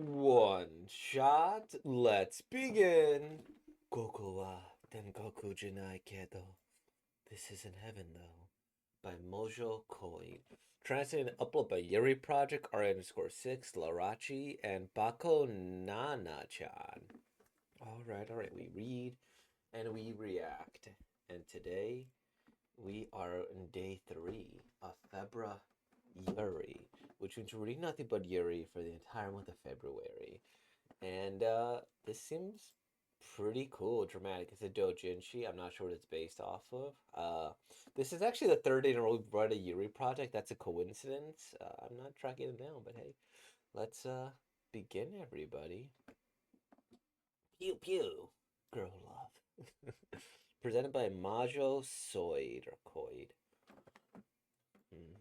One shot, let's begin. Koko wa Tengoku janai kedo. This isn't heaven though. By Mojo Coin. Translated and uploaded by Yuri Project, R_6, Larachi, and Bako Nana-chan. Alright, we read and we react. And today we are in day 3 of February Yuri, which means we're reading nothing but Yuri for the entire month of February. And this seems pretty cool, dramatic. It's a doujinshi. I'm not sure what it's based off of. This is actually the third day in a row we've read a Yuri project. That's a coincidence. I'm not tracking them down, but hey, let's begin, everybody. Pew pew, girl love. Presented by Majo Soid or Koid. Hmm.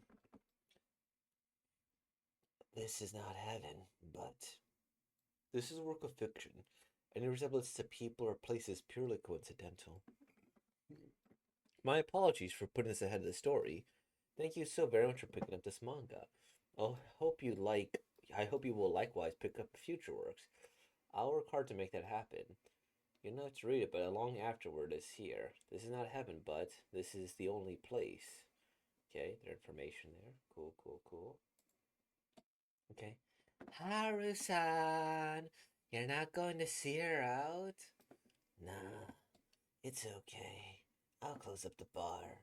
This is not heaven, but this is a work of fiction. Any resemblance to people or places purely coincidental. My apologies for putting this ahead of the story. Thank you so very much for picking up this manga. I hope you will likewise pick up future works. I'll work hard to make that happen. You don't have to read it, but a long afterward is here. This is not heaven, but this is the only place. Okay, their information there. Cool. Okay. Haru-san, you're not going to see her out? Nah, it's okay. I'll close up the bar.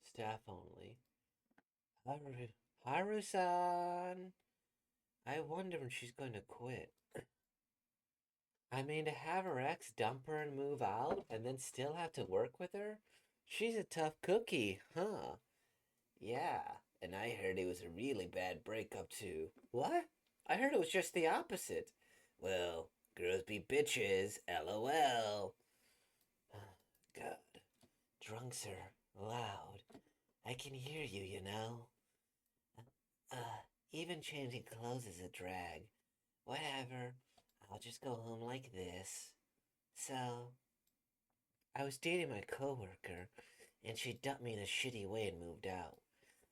Staff only. Haru-san, I wonder when she's going to quit. I mean, to have her ex dump her and move out, and then still have to work with her? She's a tough cookie, huh? Yeah, and I heard it was a really bad breakup, too. What? I heard it was just the opposite. Well, girls be bitches, lol. God, drunks are loud. I can hear you, you know. Even changing clothes is a drag. Whatever, I'll just go home like this. So, I was dating my coworker, and she dumped me in a shitty way and moved out.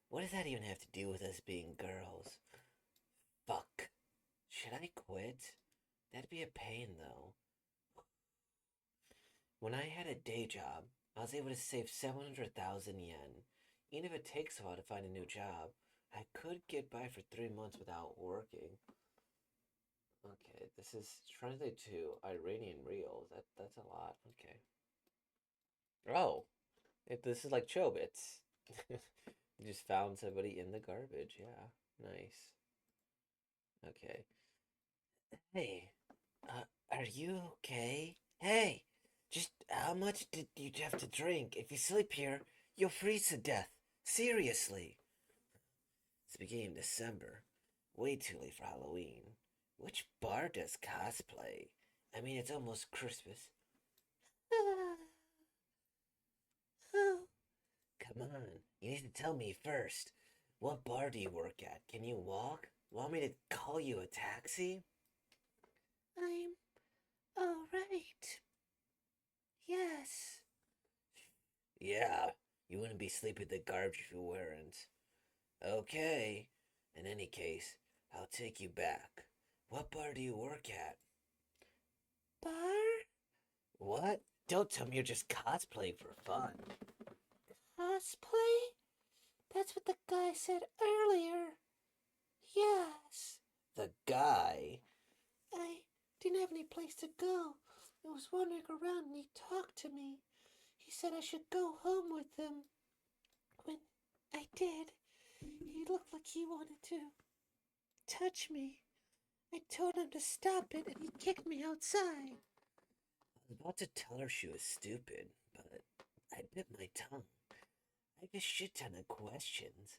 What does that even have to do with us being girls? Fuck. Should I quit? That'd be a pain, though. When I had a day job, I was able to save 700,000 yen. Even if it takes a while to find a new job, I could get by for 3 months without working. Okay, this is translated to Iranian reals. That's a lot. Okay. Oh, this is like Chobits. You just found somebody in the garbage. Yeah, nice. Okay. Hey, are you okay? Hey, just how much did you have to drink? If you sleep here, you'll freeze to death. Seriously. It's the beginning of December. Way too late for Halloween. Which bar does cosplay? I mean, it's almost Christmas. Come on, you need to tell me first. What bar do you work at? Can you walk? Want me to call you a taxi? I'm alright. Yes. Yeah, you wouldn't be sleeping in the garbage if you weren't. Okay. In any case, I'll take you back. What bar do you work at? Bar? What? Don't tell me you're just cosplaying for fun. Cosplay? That's what the guy said earlier. Yes. The guy? I didn't have any place to go. I was wandering around and he talked to me. He said I should go home with him. When I did, he looked like he wanted to touch me. I told him to stop it and he kicked me outside. I was about to tell her she was stupid, but I bit my tongue. I have a shit ton of questions.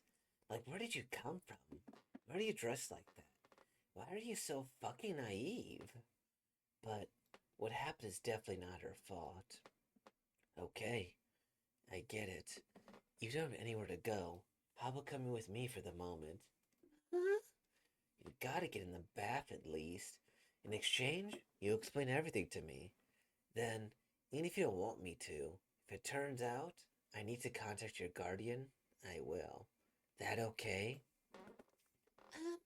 Like, where did you come from? Why are you dressed like that? Why are you so fucking naive? But what happened is definitely not her fault. Okay, I get it. You don't have anywhere to go. How about coming with me for the moment? Huh? You gotta get in the bath at least. In exchange, you explain everything to me. Then, even if you don't want me to, if it turns out I need to contact your guardian, I will. That okay? Um,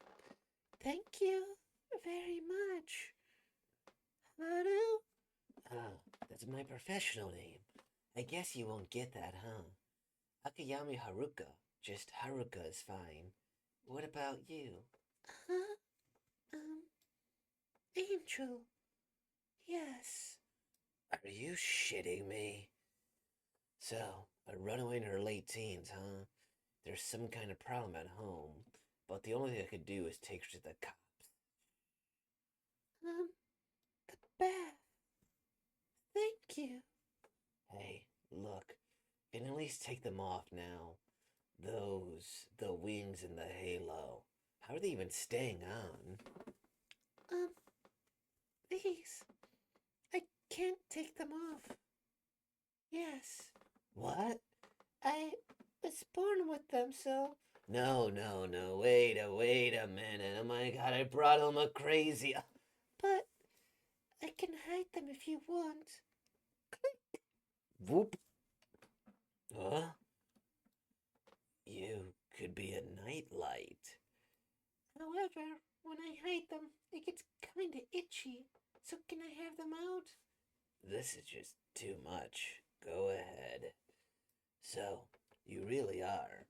Thank you very much. Haru? Oh, that's my professional name. I guess you won't get that, huh? Akayami Haruka. Just Haruka is fine. What about you? Huh? Um, Angel. Yes. Are you shitting me? So, a runaway in her late teens, huh? There's some kind of problem at home, but the only thing I could do is take her to the cops. The bath. Thank you. Hey, look, you can at least take them off now. The wings and the halo. How are they even staying on? Um, these. I can't take them off. Yes. What? I was born with them, so. No. Wait a minute. Oh my god, I brought him a crazy. But I can hide them if you want. Whoop. Huh? You could be a nightlight. However, when I hide them, it gets kinda itchy. So can I have them out? This is just too much. Go ahead. So, you really are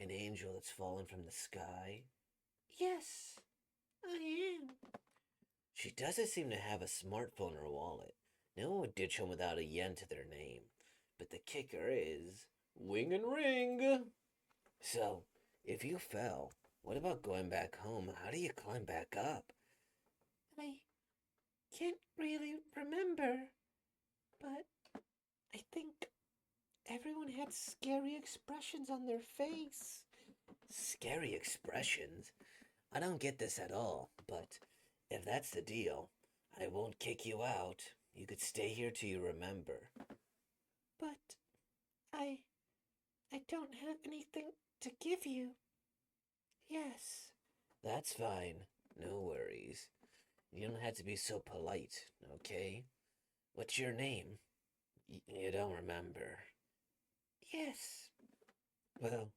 an angel that's fallen from the sky? Yes, I am. She doesn't seem to have a smartphone or wallet. No one would ditch home without a yen to their name. But the kicker is wing and ring. So, if you fell, what about going back home? How do you climb back up? I can't really remember, but I think everyone had scary expressions on their face. Scary expressions? I don't get this at all, but if that's the deal, I won't kick you out. You could stay here till you remember. But I I don't have anything to give you. Yes. That's fine. No worries. You don't have to be so polite, okay? What's your name? You don't remember. Yes. Well,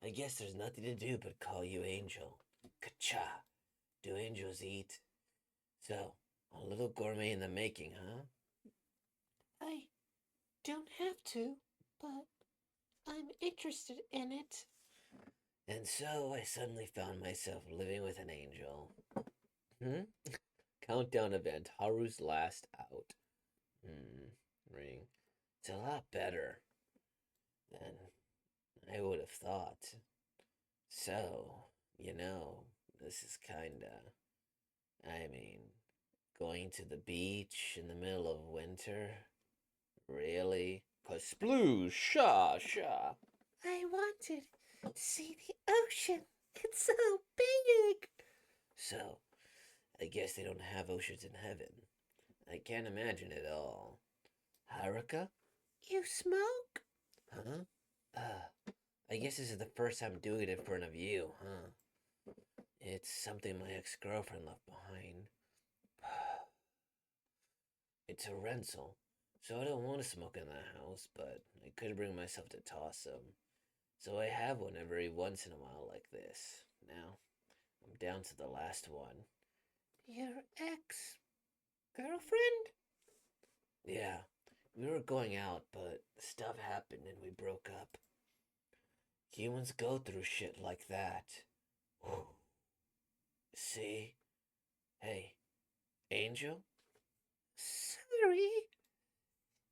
I guess there's nothing to do but call you Angel. Ka-cha. Do angels eat? So, a little gourmet in the making, huh? I don't have to, but I'm interested in it. And so I suddenly found myself living with an angel. Hmm? Countdown event. Haru's last out. Ring. It's a lot better than I would have thought. So, this is kinda. I mean, going to the beach in the middle of winter? Really? 'Cause sploosh, sha. I wanted to see the ocean. It's so big. So, I guess they don't have oceans in heaven. I can't imagine it all. Haruka? You smoke? Huh? I guess this is the first time doing it in front of you, huh? It's something my ex-girlfriend left behind. It's a rental, so I don't want to smoke in the house, but I couldn't bring myself to toss them. So I have one every once in a while like this. Now, I'm down to the last one. Your ex girlfriend? Yeah, we were going out, but stuff happened and we broke up. Humans go through shit like that. Whew. See? Hey, Angel? Sorry.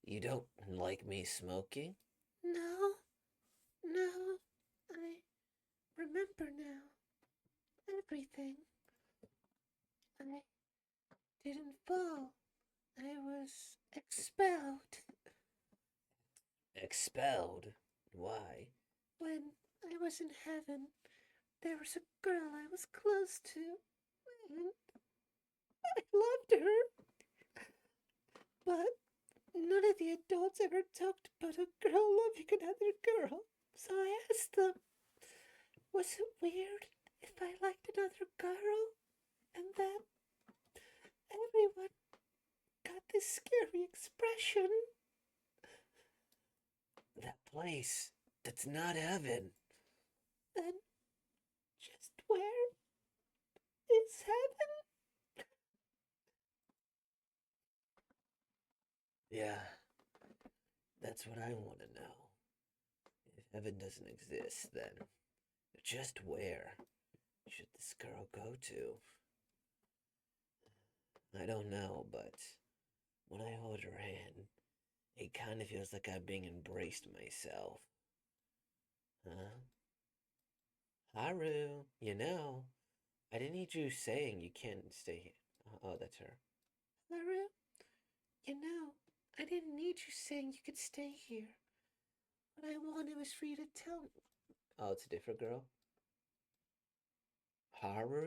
You don't like me smoking? No, no. I remember now. Everything. I didn't fall. I was expelled. Expelled? Why? When I was in heaven, there was a girl I was close to, and I loved her. But none of the adults ever talked about a girl loving another girl. So I asked them, was it weird if I liked another girl? And then everyone got this scary expression. That place. That's not heaven. Then just where is Yeah, that's what I want to know. If heaven doesn't exist, then just where should this girl go to? I don't know, but when I hold her hand, it kind of feels like I'm being embraced myself. Huh? Haru, I didn't need you saying you can't stay here. Oh, that's her. Haru, I didn't need you saying you could stay here. What I wanted was for you to tell me. Oh, it's a different girl? Haru,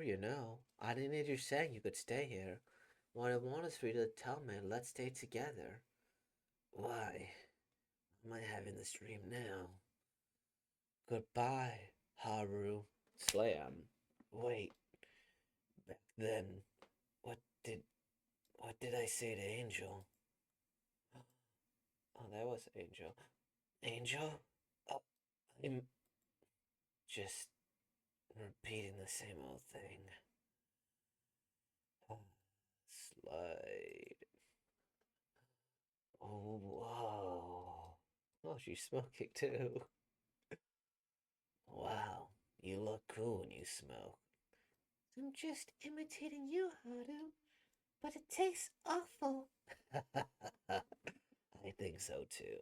I didn't need you saying you could stay here. What I want is for you to tell me, let's stay together. Why am I having this dream now? Goodbye, Haru. Slam. Wait, back then, what did what did I say to Angel? Oh, that was Angel. Angel? Oh, I'm just repeating the same old thing. Slide. Oh, whoa. Oh, she's smoking too. Wow, you look cool when you smoke. I'm just imitating you, Haru, but it tastes awful. I think so too.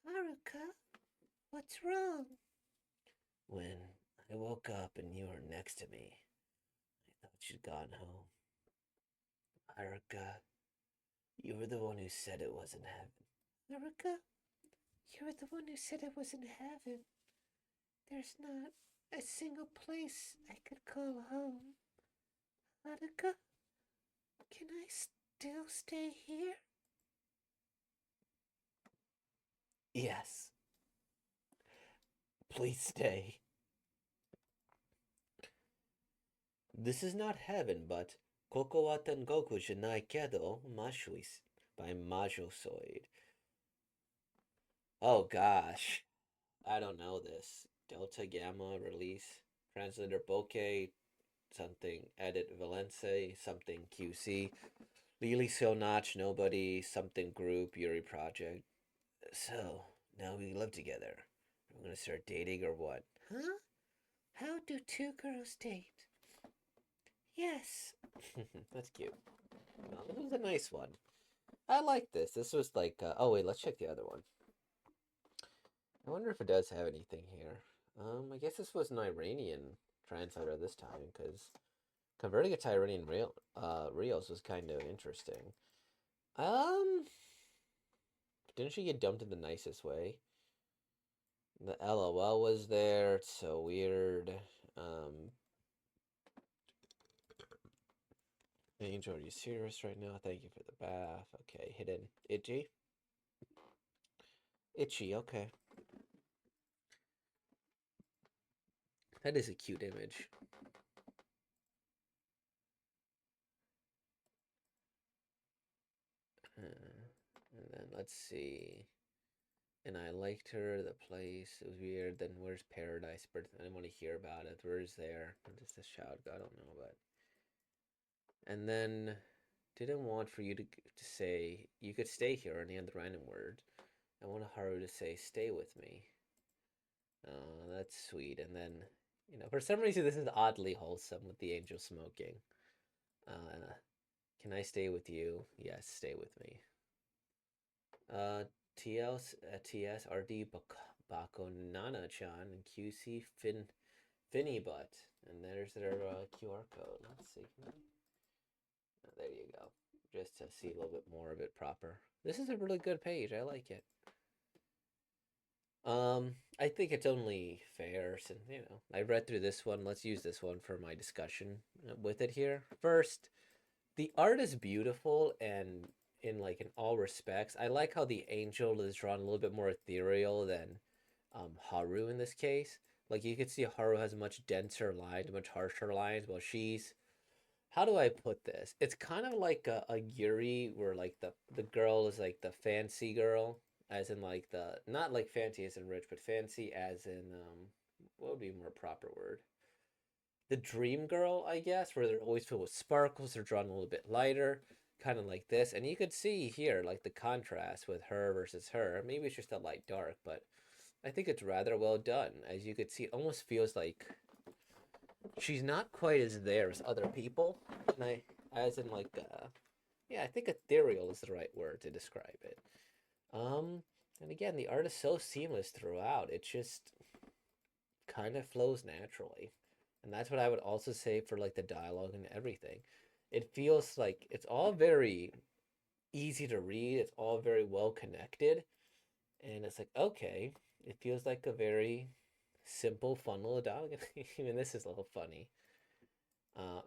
Haruka, what's wrong? When I woke up and you were next to me, I thought you'd gone home. Haruka, you were the one who said it wasn't heaven. Haruka, you're the one who said it was in heaven. There's not a single place I could call home. Haruka, can I still stay here? Yes, please stay. This is not heaven, but Koko wa Tengoku shinai kedo mashuis by Majosoid. Oh gosh, I don't know this. Delta Gamma release. Translator Bokeh something edit Valence something QC. Lily So Notch Nobody something group Yuri Project. So now we live together. We're gonna start dating or what? Huh? How do two girls date? Yes. That's cute. Well, this was a nice one. I like this. This was like, oh wait, let's check the other one. I wonder if it does have anything here. I guess this was an Iranian translator this time because converting it to Iranian reals was kind of interesting. Um, didn't she get dumped in the nicest way? The LOL was there. It's so weird. Um, Angel, are you serious right now? Thank you for the bath. Okay, hidden. Itchy? Itchy, okay. That is a cute image. And then let's see. And I liked her, the place. It was weird. Then where's Paradise? But I didn't want to hear about it. Where's there? Just a shout. I don't know, but. And then didn't want for you to say you could stay here on the end random word. I want Haru to say stay with me. Oh, that's sweet. And then, for some reason this is oddly wholesome with the angel smoking. Uh, can I stay with you? Yes, stay with me. Uh, TS RD Bako Nana Chan and QC Finny Butt. And there's their QR code. Let's see. Oh, there you go. Just to see a little bit more of it proper. This is a really good page. I like it. I think it's only fair since, I read through this one. Let's use this one for my discussion with it here. First, the art is beautiful and in all respects. I like how the angel is drawn a little bit more ethereal than Haru in this case. Like you can see Haru has much denser lines, much harsher lines, while she's how do I put this? It's kind of like a Yuri where like the girl is like the fancy girl, as in like the not like fancy as in rich, but fancy as in what would be a more proper word? The dream girl, I guess, where they're always filled with sparkles, they're drawn a little bit lighter. kind of like this, and you could see here like the contrast with her versus her. Maybe it's just a light dark, but I think it's rather well done. As you could see, it almost feels like she's not quite as there as other people, and as in like, yeah, I think ethereal is the right word to describe it. Um, and again, the art is so seamless throughout. It just kind of flows naturally. And that's what I would also say for like the dialogue and everything. It feels like it's all very easy to read, it's all very well connected, and it's like, okay, it feels like a very simple, fun little dialogue. Even this is a little funny.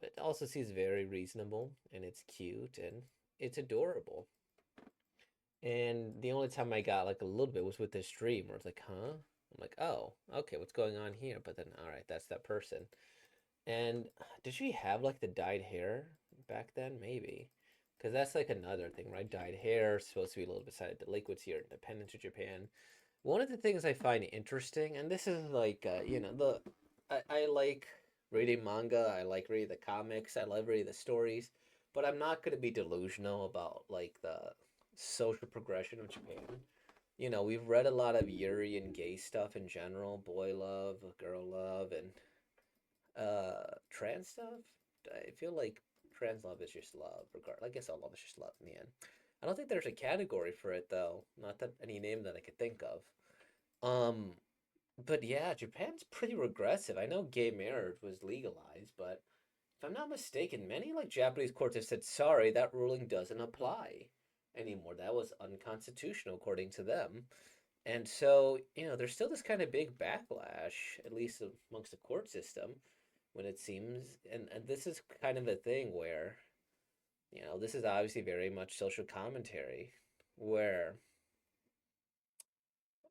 It also seems very reasonable and it's cute and it's adorable. And the only time I got like a little bit was with this dream where it's like, huh? I'm like, oh, okay, what's going on here? But then, all right, that's that person. And did she have like the dyed hair back then? Maybe. Because that's like another thing, right? Dyed hair is supposed to be a little bit side delinquents here, independent to Japan. One of the things I find interesting, and this is like, I like reading manga, I like reading the comics, I love reading the stories, but I'm not going to be delusional about like the social progression of Japan. We've read a lot of Yuri and gay stuff in general, boy love, girl love, and trans stuff. I feel like trans love is just love, regard. I guess all love is just love in the end. I don't think there's a category for it though. Not that any name that I could think of. Um, but yeah, Japan's pretty regressive. I know gay marriage was legalized, but if I'm not mistaken, many like Japanese courts have said, sorry, that ruling doesn't apply anymore. That was unconstitutional according to them. And so, there's still this kind of big backlash, at least amongst the court system, when it seems, and this is kind of the thing where, this is obviously very much social commentary, where,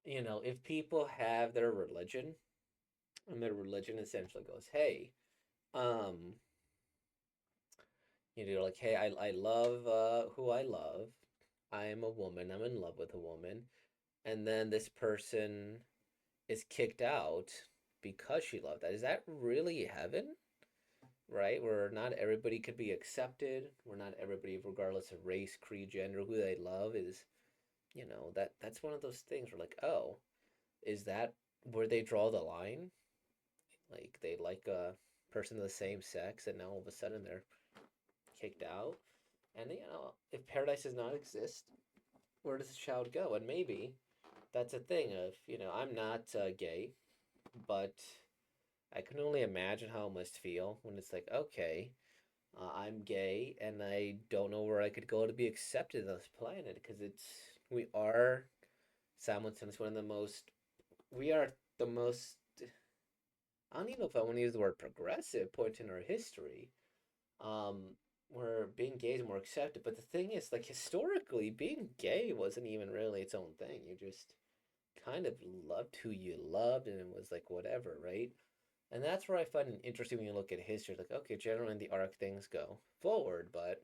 if people have their religion, and their religion essentially goes, hey, um, like, hey, I love who I love. I am a woman. I'm in love with a woman. And then this person is kicked out because she loved that. Is that really heaven? Right? Where not everybody could be accepted, where not everybody, regardless of race, creed, gender, who they love, is, that's one of those things where like, oh, is that where they draw the line? Like they like a person of the same sex, and now all of a sudden they're kicked out. And if paradise does not exist, where does the child go? And maybe that's a thing of, I'm not gay, but I can only imagine how it must feel when it's like, okay, I'm gay and I don't know where I could go to be accepted on this planet because we are simultaneously one of the most, we are the most, I don't even know if I want to use the word progressive point in our history, where being gay is more accepted. But the thing is, like, historically, being gay wasn't even really its own thing. You just kind of loved who you loved and it was like whatever, right? And that's where I find it interesting when you look at history. Like, okay, generally in the arc things go forward, but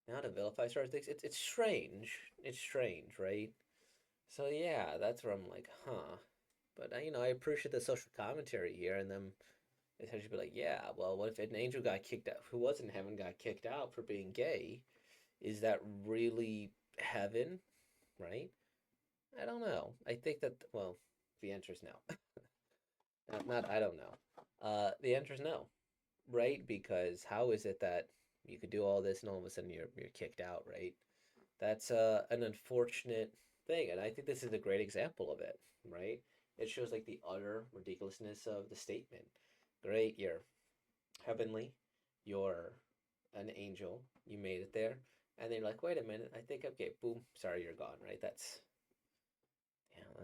now to vilify certain things, it's strange. It's strange, right? So yeah, that's where I'm like, huh. But I appreciate the social commentary here, and them essentially be like, yeah, well, what if an angel got kicked out, who was in heaven, got kicked out for being gay? Is that really heaven, right? I don't know. I think that, well, the answer is no. Not I don't know. The answer is no, right? Because how is it that you could do all this and all of a sudden you're kicked out, right? That's an unfortunate thing, and I think this is a great example of it, right? It shows like the utter ridiculousness of the statement. Great, you're heavenly, you're an angel, you made it there, and then you're like, wait a minute, I think okay, boom, sorry, you're gone, right? That's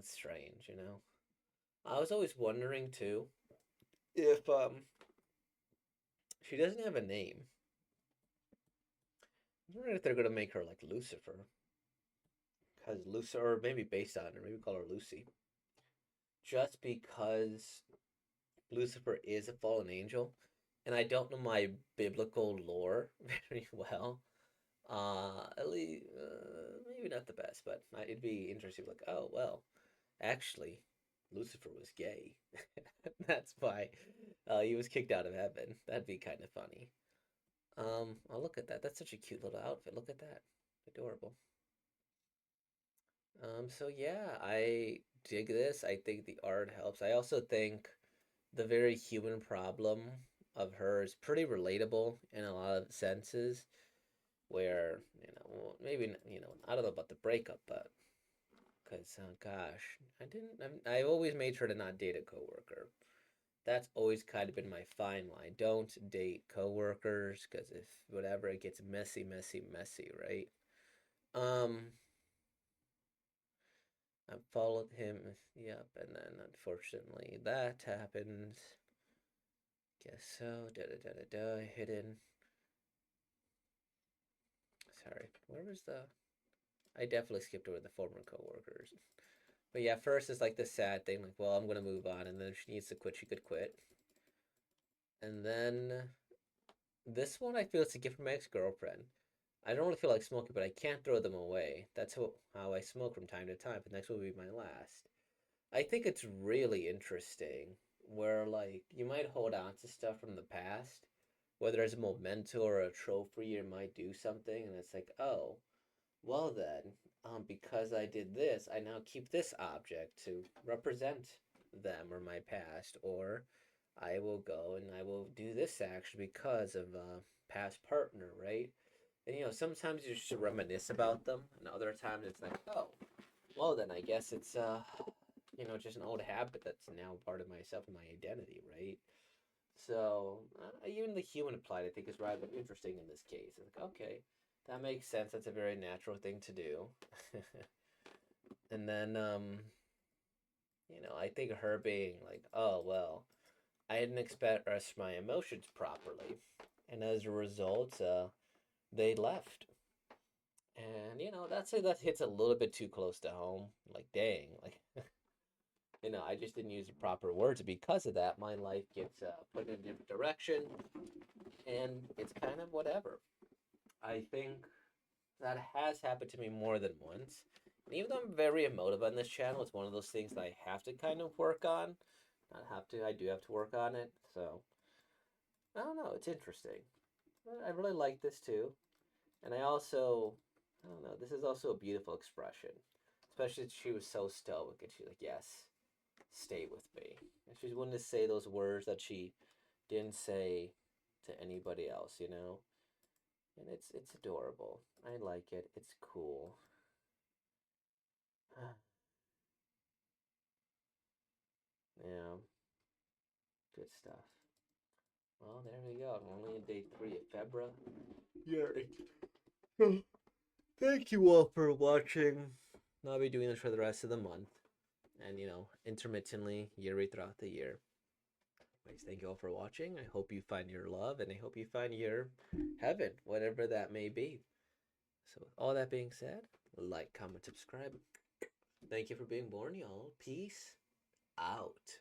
strange, I was always wondering too if she doesn't have a name. I wonder if they're gonna make her like Lucifer, because Lucifer, or maybe based on her, maybe call her Lucy, just because Lucifer is a fallen angel, and I don't know my biblical lore very well. At least maybe not the best, but it'd be interesting. Like, oh well, actually, Lucifer was gay. That's why he was kicked out of heaven. That'd be kind of funny. Oh, look at that. That's such a cute little outfit. Look at that. Adorable. So yeah, I dig this. I think the art helps. I also think the very human problem of her is pretty relatable in a lot of senses, where, well, maybe, I don't know about the breakup, but because, oh gosh, I've always made sure to not date a coworker. That's always kind of been my fine line. Don't date coworkers, because if whatever, it gets messy, messy, messy, right? Um, I followed him, yep, and then unfortunately that happens. Guess so. Da da da da da. Hidden. Sorry, where was the? I definitely skipped over the former coworkers. But yeah, first is like the sad thing, like, well, I'm gonna move on, and then if she needs to quit, she could quit. And then this one, I feel it's a gift from my ex-girlfriend. I don't really feel like smoking, but I can't throw them away. That's how I smoke from time to time. But next will be my last. I think it's really interesting where, like, you might hold on to stuff from the past, whether as a memento or a trophy, you might do something, and it's like, oh, well then, because I did this, I now keep this object to represent them or my past, or I will go and I will do this action because of a past partner, right? And sometimes you should reminisce about them, and other times it's like, oh, well then I guess it's just an old habit that's now part of myself and my identity, right? So even the human applied, I think, is rather interesting in this case. It's like, okay, that makes sense. That's a very natural thing to do. And then, I think her being like, oh, well, I didn't express my emotions properly. And as a result, they left. And, that's that hits a little bit too close to home. Like, dang, like, I just didn't use the proper words. Because of that, my life gets put in a different direction. And it's kind of whatever. I think that has happened to me more than once. And even though I'm very emotive on this channel, it's one of those things that I have to kind of work on. Not have to, I do have to work on it. So, I don't know, it's interesting. I really like this too. And I don't know, this is also a beautiful expression. Especially she was so stoic and she's like, yes, stay with me. And she's willing to say those words that she didn't say to anybody else. And it's adorable. I like it. It's cool. Yeah, good stuff. Well, there we go. I'm only in day 3 of February. Yay. So, thank you all for watching. I'll be doing this for the rest of the month. And, intermittently, yearly throughout the year. Anyways, thank you all for watching. I hope you find your love and I hope you find your heaven, whatever that may be. So, with all that being said, like, comment, subscribe. Thank you for being born, y'all. Peace out.